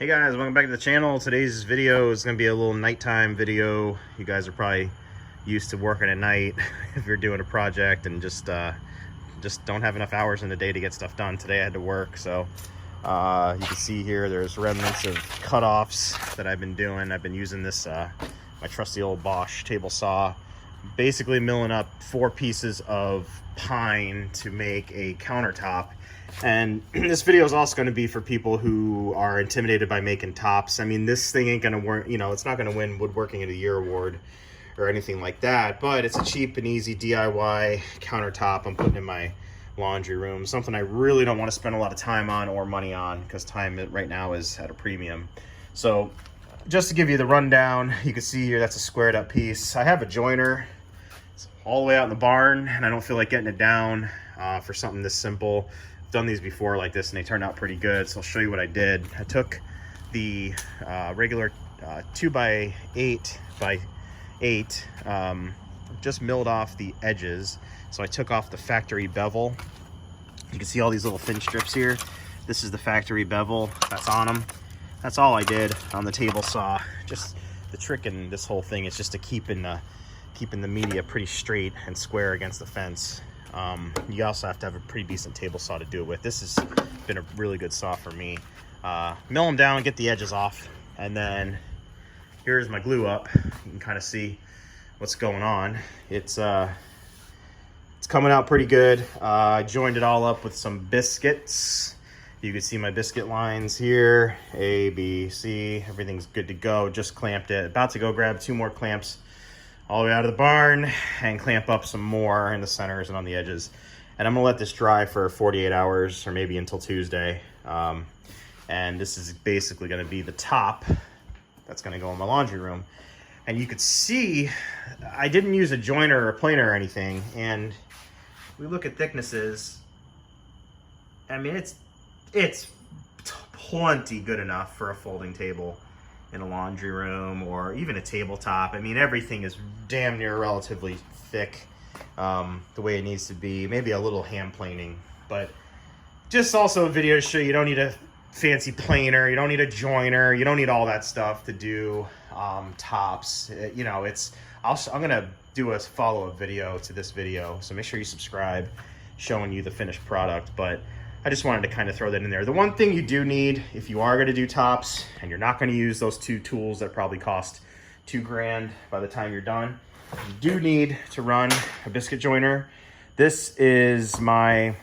Hey guys, welcome back to the channel. Today's video is going to be a little nighttime video. You guys are probably used to working at night if you're doing a project and just don't have enough hours in the day to get stuff done. Today I had to work, so you can see here there's remnants of cutoffs that I've been doing. I've been using this my trusty old Bosch table saw, basically milling up 4 pieces of pine to make a countertop. And this video is also going to be for people who are intimidated by making tops. I mean, this thing ain't going to work, you know, it's not going to win Woodworking of the Year award or anything like that, but it's a cheap and easy DIY countertop I'm putting in my laundry room. Something I really don't want to spend a lot of time on or money on, because time right now is at a premium. So just to give you the rundown, you can see here that's a squared up piece. I have a joiner. It's all the way out in the barn, and I don't feel like getting it down for something this simple. Done these before like this and they turned out pretty good, so I'll show you what I did. I took the regular 2x8 by 8, just milled off the edges, so I took off the factory bevel. You can see all these little thin strips here. This is the factory bevel that's on them. That's all I did on the table saw. Just the trick in this whole thing is just to keeping the media pretty straight and square against the fence. You also have to have a pretty decent table saw to do it with. This has been a really good saw for me. Mill them down, get the edges off, and then here's my glue up. You can kind of see what's going on. It's coming out pretty good. I joined it all up with some biscuits. You can see my biscuit lines here, A, B, C, everything's good to go. Just clamped it. About to go grab 2 more clamps all the way out of the barn and clamp up some more in the centers and on the edges. And I'm gonna let this dry for 48 hours or maybe until Tuesday. And this is basically gonna be the top that's gonna go in my laundry room. And you could see, I didn't use a joiner or a planer or anything. And we look at thicknesses, I mean, it's plenty good enough for a folding table in a laundry room or even a tabletop. I mean, everything is damn near relatively thick, the way it needs to be. Maybe a little hand planing, but just also a video to show you don't need a fancy planer, you don't need a joiner, you don't need all that stuff to do tops. You know, I'm gonna do a follow-up video to this video, so make sure you subscribe, showing you the finished product. But I just wanted to kind of throw that in there. The one thing you do need, if you are gonna do tops and you're not gonna use those 2 tools that probably cost $2 grand by the time you're done, you do need to run a biscuit joiner. This is my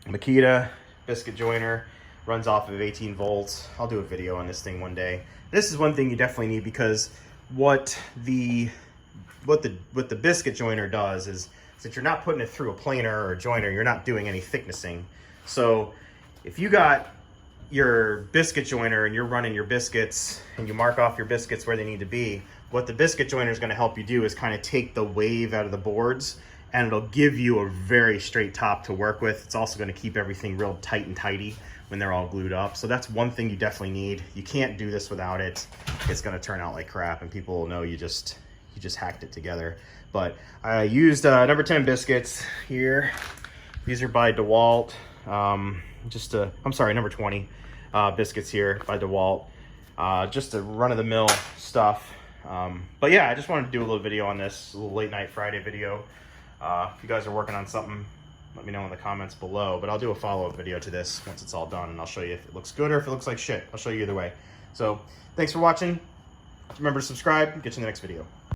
Makita biscuit joiner, runs off of 18 volts. I'll do a video on this thing one day. This is one thing you definitely need, because what the biscuit joiner does is, since you're not putting it through a planer or a joiner, you're not doing any thicknessing. So if you got your biscuit joiner and you're running your biscuits and you mark off your biscuits where they need to be, what the biscuit joiner is going to help you do is kind of take the wave out of the boards, and it'll give you a very straight top to work with. It's also going to keep everything real tight and tidy when they're all glued up. So that's one thing you definitely need. You can't do this without it. It's going to turn out like crap, and people will know you just hacked it together. But I used number 10 biscuits here. These are by DeWalt. I'm sorry, number 20 biscuits here by DeWalt. Just a run-of-the-mill stuff. But yeah, I just wanted to do a little video on this, a little late night Friday video. If you guys are working on something, let me know in the comments below. But I'll do a follow-up video to this once it's all done, and I'll show you if it looks good or if it looks like shit. I'll show you either way. So thanks for watching. Remember to subscribe. Get you in the next video.